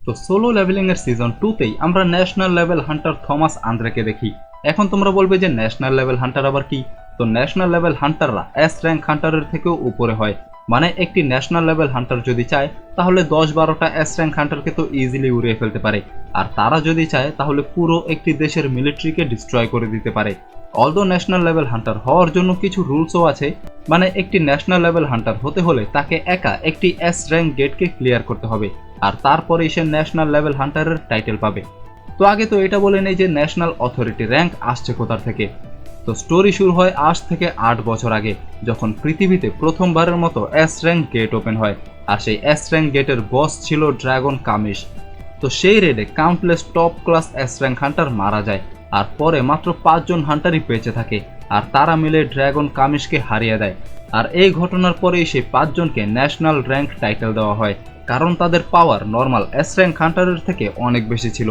তো solo leveling এর season 2তেই আমরা ন্যাশনাল লেভেল হান্টার থমাস আন্দ্রেকে দেখি। এখন তোমরা বলবে যে ন্যাশনাল লেভেল হান্টার আবার কি? তো ন্যাশনাল লেভেল হান্টাররা এস র্যাঙ্ক হান্টারের থেকেও উপরে হয়। মানে একটি ন্যাশনাল লেভেল হান্টার যদি চায় তাহলে 10-12টা এস র্যাঙ্ক হান্টারকে তো ইজিলি উড়িয়ে ফেলতে পারে। আর তারা যদি চায় তাহলে পুরো একটি দেশের মিলিটারিকে ডিস্ট্রয় করে দিতে পারে। অলদো ন্যাশনাল লেভেল হান্টার হওয়ার জন্য কিছু রুলসও আছে। মানে একটি ন্যাশনাল লেভেল হান্টার হতে হলে তাকে একা একটি এস র্যাঙ্ক গেটকে ক্লিয়ার করতে হবে, আর তারপরেই সে ন্যাশনাল লেভেল হান্টারের টাইটেল পাবে। তো আগে তো এটা বলে নেই যে ন্যাশনাল অথরিটি র্যাঙ্ক আসছে কোথা থেকে। তো স্টোরি শুরু হয় আজ থেকে 8 বছর আগে, যখন পৃথিবীতে প্রথমবারের মতো এস র্যাঙ্ক গেট ওপেন হয়। আর সেই এস র্যাঙ্ক গেটের বস ছিল ড্রাগন কামিশ। তো সেই রেডে countless top class S rank hunter মারা যায়, আর পরে মাত্র 5 জন হান্টারই বেঁচে থাকে, আর তারা মিলে ড্রাগন কামিশকে হারিয়ে দেয়। আর এই ঘটনার পরেই সেই 5 জনকে ন্যাশনাল র্যাঙ্ক টাইটেল দেওয়া হয়, কারণ তাদের পাওয়ার নর্মাল এস র্যাঙ্ক হান্টারের থেকে অনেক বেশি ছিল।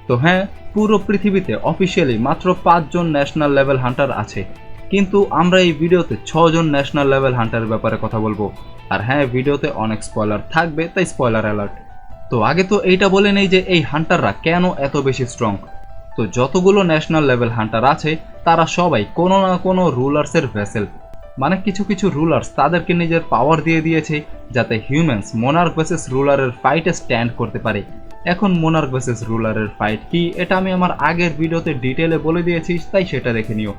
তো হ্যাঁ, পুরো পৃথিবীতে অফিসিয়ালি মাত্র 5 জন ন্যাশনাল লেভেল হান্টার আছে, কিন্তু আমরা এই ভিডিওতে 6 জন ন্যাশনাল লেভেল হান্টারের ব্যাপারে কথা বলবো। আর হ্যাঁ, ভিডিওতে অনেক স্পয়লার থাকবে, তাই স্পয়লার অ্যালার্ট। তো আগে তো এইটা বলে নেই যে এই হান্টাররা কেন এত বেশি স্ট্রং। তো যতগুলো ন্যাশনাল লেভেল হান্টার আছে তারা সবাই কোনো না কোনো রুলার্সের ভেসেল। মানে কিছু কিছু রুলার্স তাদেরকে নিজের পাওয়ার দিয়ে দিয়েছে যাতে হিউম্যানস মোনার্ক ভার্সেস রুলারের ফাইটে স্ট্যান্ড করতে পারে। এখন মোনার্ক ভার্সেস রুলারের ফাইট কি, এটা আমি আমার আগের ভিডিওতে ডিটেলে বলে দিয়েছি, তাই সেটা দেখে নিও।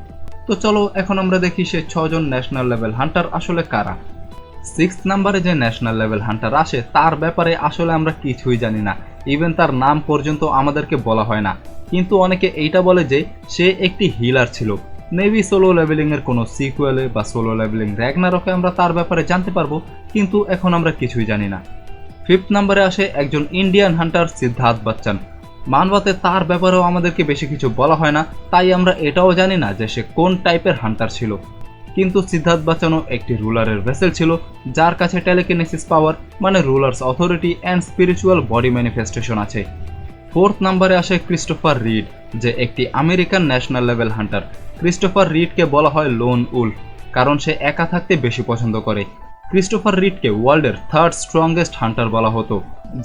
তো চলো এখন আমরা দেখি সে 6 জন ন্যাশনাল লেভেল হান্টার আসলে কারা। 6th নাম্বারে যে ন্যাশনাল লেভেল হান্টার আসে তার ব্যাপারে আসলে আমরা কিছুই জানি না, ইভেন তার নাম পর্যন্ত আমাদেরকে বলা হয় না। কিন্তু অনেকে এইটা বলে যে সে একটি হিলার ছিল। মেবি সোলো লেভেলিং এর কোনো সিকুয়েলে বা সোলো লেভেলিং র্যাগনারকে আমরা তার ব্যাপারে জানতে পারবো, কিন্তু এখন আমরা কিছুই জানি না। 5th নাম্বারে আসে একজন ইন্ডিয়ান হান্টার সিদ্ধার্থ বচ্চন। মানবাতে তার ব্যাপারেও আমাদেরকে বেশি কিছু বলা হয় না, তাই আমরা এটাও জানি না যে সে কোন টাইপের হান্টার ছিল। কিন্তু সিদ্ধার্থ বচ্চনও একটি রুলারের ভেসেল ছিল, যার কাছে টেলিকিনেসিস পাওয়ার মানে rulers authority and spiritual body manifestation আছে। 4th নাম্বারে আসে ক্রিস্টোফার রিড, যে একটি American national level hunter. Christopher রিডকে বলা হয় লোন উলফ, কারণ সে একা থাকতে বেশি পছন্দ করে। ক্রিস্টোফার রিডকে ওয়ার্ল্ডের 3rd স্ট্রংগেস্ট হান্টার বলা হতো,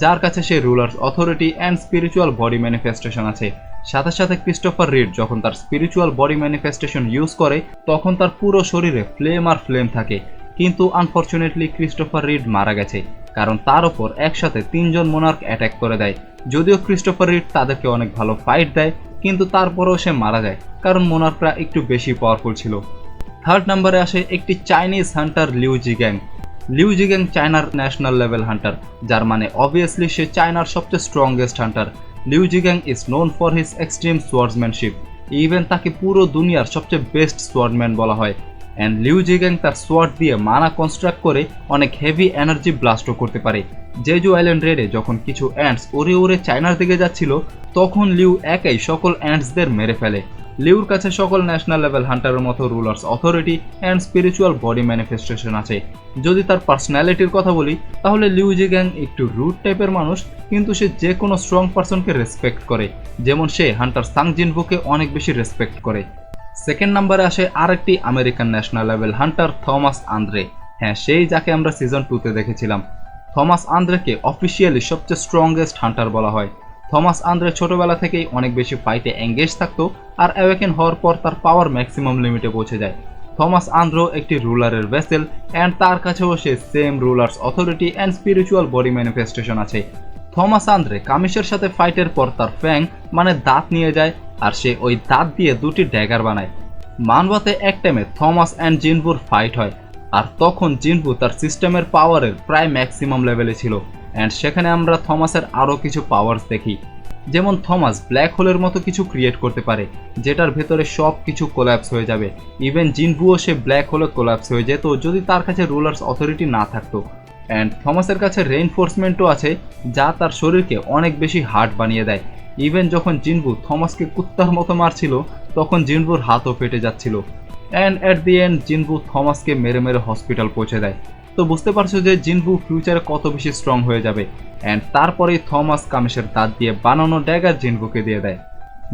যার কাছে সে rulers authority and spiritual body manifestation আছে। সাথে সাথে ক্রিস্টোফার রিড যখন তার স্পিরিচুয়াল বডি ম্যানিফেস্টেশন ইউজ করে তখন তার পুরো শরীরে ফ্লেম আর ফ্লেম থাকে। কিন্তু আনফরচুনেটলি ক্রিস্টোফার রিড মারা গেছে, কারণ তার ওপর একসাথে 3 জন মোনার্ক অ্যাটাক করে দেয়। যদিও ক্রিস্টোফার রিড তাদেরকে অনেক ভালো ফাইট দেয়, কিন্তু তারপরেও সে মারা যায়, কারণ মোনার্করা একটু বেশি পাওয়ারফুল ছিল। 3rd নাম্বারে আসে একটি চাইনিজ হান্টার লিউ জিগ্যাং। লিউ জিগ্যাং চায়নার ন্যাশনাল লেভেল হান্টার, যার মানে অবভিয়াসলি সে চায়নার সবচেয়ে strongest hunter. Liu Zhigang is known for his extreme swordsmanship, even তাকে পুরো দুনিয়ার সবচেয়ে বেস্ট সোয়ার্ডম্যান বলা হয়। অ্যান্ড লিউ জিগ্যাং তার সোয়ার্ড দিয়ে মানা কনস্ট্রাক্ট করে অনেক হেভি এনার্জি ব্লাস্টও করতে পারে। জেজু আইল্যান্ড রেডে যখন কিছু অ্যান্টস উড়ে উড়ে চায়নার দিকে যাচ্ছিল তখন লিউ একাই সকল অ্যান্টসদের মেরে ফেলে। লিউর কাছে সকল ন্যাশনাল লেভেল হান্টারের মতো rulers authority and spiritual body manifestation আছে। যদি তার পার্সোনালিটির কথা বলি তাহলে লিউ জিগ্যাং একটু রুড টাইপের মানুষ, কিন্তু সে যে কোনো স্ট্রং পারসনকে রেসপেক্ট করে, যেমন সে হান্টার সাং জিনভুকে অনেক বেশি রেসপেক্ট করে। 2nd নাম্বারে আসে আরেকটি American national level hunter Thomas Andre. হ্যাঁ, সেই যাকে আমরা সিজন 2তে দেখেছিলাম। থমাস আন্দ্রেকে অফিসিয়ালি সবচেয়ে স্ট্রংগেস্ট হান্টার বলা হয়। থমাস আন্দ্রে ছোটবেলা থেকেই অনেক বেশি ফাইটে এঙ্গেজ থাকতো, আর অ্যাওয়েকেন হওয়ার পর তার পাওয়ার ম্যাক্সিমাম লিমিটে পৌঁছে যায়। থমাস আন্দ্রো একটি রুলারের ভেসেল, অ্যান্ড তার কাছেও সে same rulers authority and spiritual body manifestation আছে। থমাস আন্দ্রে কামিশের সাথে ফাইটের পর তার ফ্যাং মানে দাঁত নিয়ে যায়, আর সে ওই দাঁত দিয়ে 2টি ড্যাগার বানায়। মানবাতে এক টাইমে থমাস অ্যান্ড জিনভুর ফাইট হয়, আর তখন জিনভু তার সিস্টেমের পাওয়ারের প্রায় ম্যাক্সিমাম লেভেলে ছিল। অ্যান্ড সেখানে আমরা থমাসের আরও কিছু পাওয়ার্স দেখি, যেমন থমাস ব্ল্যাক হোলের মতো কিছু ক্রিয়েট করতে পারে যেটার ভেতরে সব কিছু কোল্যাপস হয়ে যাবে। ইভেন জিনভুও সে ব্ল্যাক হোলে কোল্যাপস হয়ে যেত যদি তার কাছে রুলার্স অথরিটি না থাকতো। অ্যান্ড থমাসের কাছে রেইনফোর্সমেন্টও আছে, যা তার শরীরকে অনেক বেশি হার্ড বানিয়ে দেয়। ইভেন যখন জিনভু থমাসকে কুত্তার মতো মারছিল তখন জিনভুর হাতও ফেটে যাচ্ছিল। অ্যান্ড অ্যাট দি এন্ড জিনভু থমাসকে মেরে মেরে হসপিটাল পৌঁছে দেয়। তো বুঝতে পারছো যে জিনভু ফিউচারে কত বেশি স্ট্রং হয়ে যাবে। অ্যান্ড তারপরেই থমাস কামিশের দাঁত দিয়ে বানানো ড্যাগার জিনভুকে দিয়ে দেয়।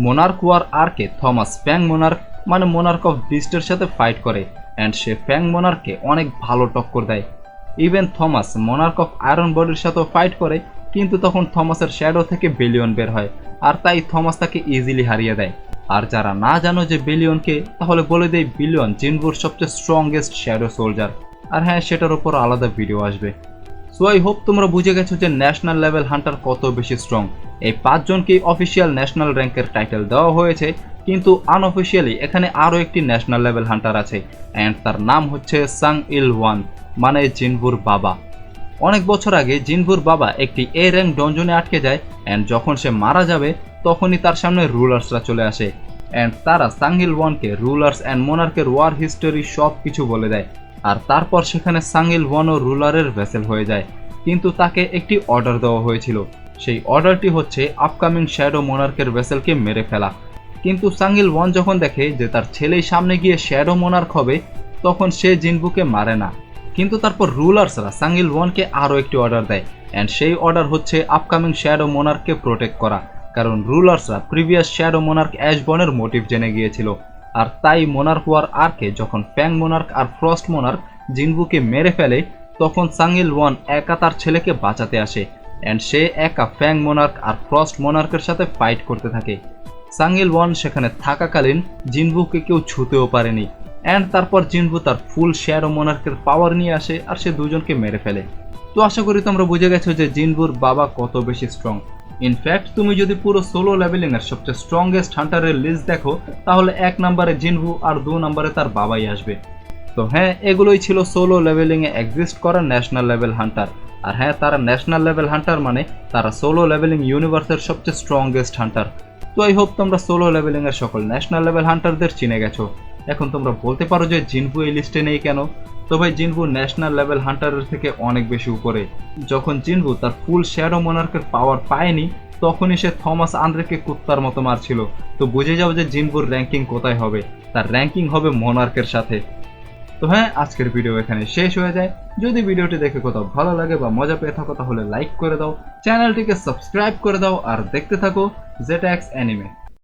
মোনার্ক ওয়ার আর্কে থমাস ফ্যাং মোনার্ক মানে মোনার্ক অফ বিস্টের সাথে ফাইট করে, অ্যান্ড সে ফ্যাং মোনার্ককে অনেক ভালো টক্কর দেয়। Even Thomas Monarch of iron বডির সাথেও ফাইট করে, কিন্তু তখন থমাসের শ্যাডো থেকে বেলিয়ন বের হয়, আর তাই থমাস তাকে ইজিলি হারিয়ে দেয়। আর যারা না জানো যে বেলিয়নকে, তাহলে বলে দেই বিলিয়ন জিনভুর সবচেয়ে স্ট্রংগেস্ট শ্যাডো সোলজার। আর হ্যাঁ, সেটার উপর আলাদা ভিডিও আসবে। সো আই হোপ তোমরা বুঝে গেছো যে ন্যাশনাল লেভেল হান্টার কত বেশি স্ট্রং। এই 5 জনকেই অফিসিয়াল ন্যাশনাল র্যাঙ্কের টাইটেল দেওয়া হয়েছে, কিন্তু আনঅফিসিয়ালি এখানে আরও একটি ন্যাশনাল লেভেল হান্টার আছে, অ্যান্ড তার নাম হচ্ছে সাং ইল ওয়ান, মানে জিনভুর বাবা। অনেক বছর আগে জিনভুর বাবা একটি এ র্যাঙ্ক ডঞ্জনে আটকে যায়, অ্যান্ড যখন সে মারা যাবে তখনই তার সামনে রুলার্সরা চলে আসে, অ্যান্ড তারা সাংইল ওয়ানকে রুলার্স অ্যান্ড মোনার্কের ওয়ার হিস্টোরি সব কিছু বলে দেয়। আর তারপর সেখানে সাংইল ওয়ানও রুলারের ভেসেল হয়ে যায়, কিন্তু তাকে একটি অর্ডার দেওয়া হয়েছিল। সেই অর্ডারটি হচ্ছে আপকামিং শ্যাডো মোনার্কের ভেসেলকে মেরে ফেলা। কিন্তু সাংইল ওয়ান যখন দেখে যে তার ছেলেই সামনে গিয়ে শ্যাডো মোনার্ক হবে, তখন সে জিনভুকে মারে না। কিন্তু তারপর রুলার্সরা সাংইল ওয়ানকে আরও একটি অর্ডার দেয়, অ্যান্ড সেই অর্ডার হচ্ছে আপকামিং শ্যাডো মোনার্ককে প্রোটেক্ট করা, কারণ রুলার্সরা প্রিভিয়াস শ্যাডো মোনার্ক অ্যাশবনের মোটিভ জেনে গিয়েছিল। আর তাই মোনার্ক ওয়ার আর্কে যখন ফ্যাং মোনার্ক আর ফ্রস্ট মোনার্ক জিনভুকে মেরে ফেলে, তখন সাংইল ওয়ান একা তার ছেলেকে বাঁচাতে আসে, অ্যান্ড সে একা ফ্যাং মোনার্ক আর ফ্রস্ট মোনার্কের সাথে ফাইট করতে থাকে। সাংইল ওয়ান সেখানে থাকাকালীন জিনভুকে কেউ ছুঁতেও পারেনি, অ্যান্ড তারপর জিনভু তার ফুল শ্যাডো মোনার্কের পাওয়ার নিয়ে আসে আর সে দুজনকে মেরে ফেলে। তো আশা করি তোমরা বুঝে গেছো যে জিনভুর বাবা কত বেশি স্ট্রং। ইনফ্যাক্ট তুমি যদি পুরো সোলো লেভেলিং এর সবচেয়ে স্ট্রংগেস্ট হান্টারের লিস্ট দেখো, তাহলে 1 নম্বরে জিনভু আর 2 নম্বরে তার বাবাই আসবে। তো হ্যাঁ, এগুলোই ছিল সোলো লেভেলিং এ এক্সিস্ট করা ন্যাশনাল লেভেল হান্টার। আর হ্যাঁ, তারা ন্যাশনাল লেভেল হান্টার মানে তারা সোলো লেভেলিং ইউনিভার্সের সবচেয়ে স্ট্রংগেস্ট হান্টার। তো আই হোপ তোমরা সোলো লেভেলিং এর সকল ন্যাশনাল লেভেল হান্টারদের চিনে গেছো। এখন তোমরা বলতে পারো যে জিনভু এই লিস্টে নেই কেন? তো ভাই, জিনভু ন্যাশনাল লেভেল হান্টারের থেকে অনেক বেশি উপরে। যখন জিনভু তার ফুল শ্যাডো মোনার্কের পাওয়ার পায়নি, তখনই সে থমাস আন্দ্রেকে কুত্তার মতো মারছিল। তো বুঝে যাও যে জিনভুর র্যাঙ্কিং কোথায় হবে, তার র্যাঙ্কিং হবে মোনার্কের সাথে। তো হ্যাঁ, আজকের ভিডিও এখানে শেষ হয়ে যায়। যদি ভিডিওটি দেখে কোথাও ভালো লাগে বা মজা পেয়ে থাকো, তাহলে লাইক করে দাও, চ্যানেলটিকে সাবস্ক্রাইব করে দাও, আর দেখতে থাকো জেটাক্স অ্যানিমে।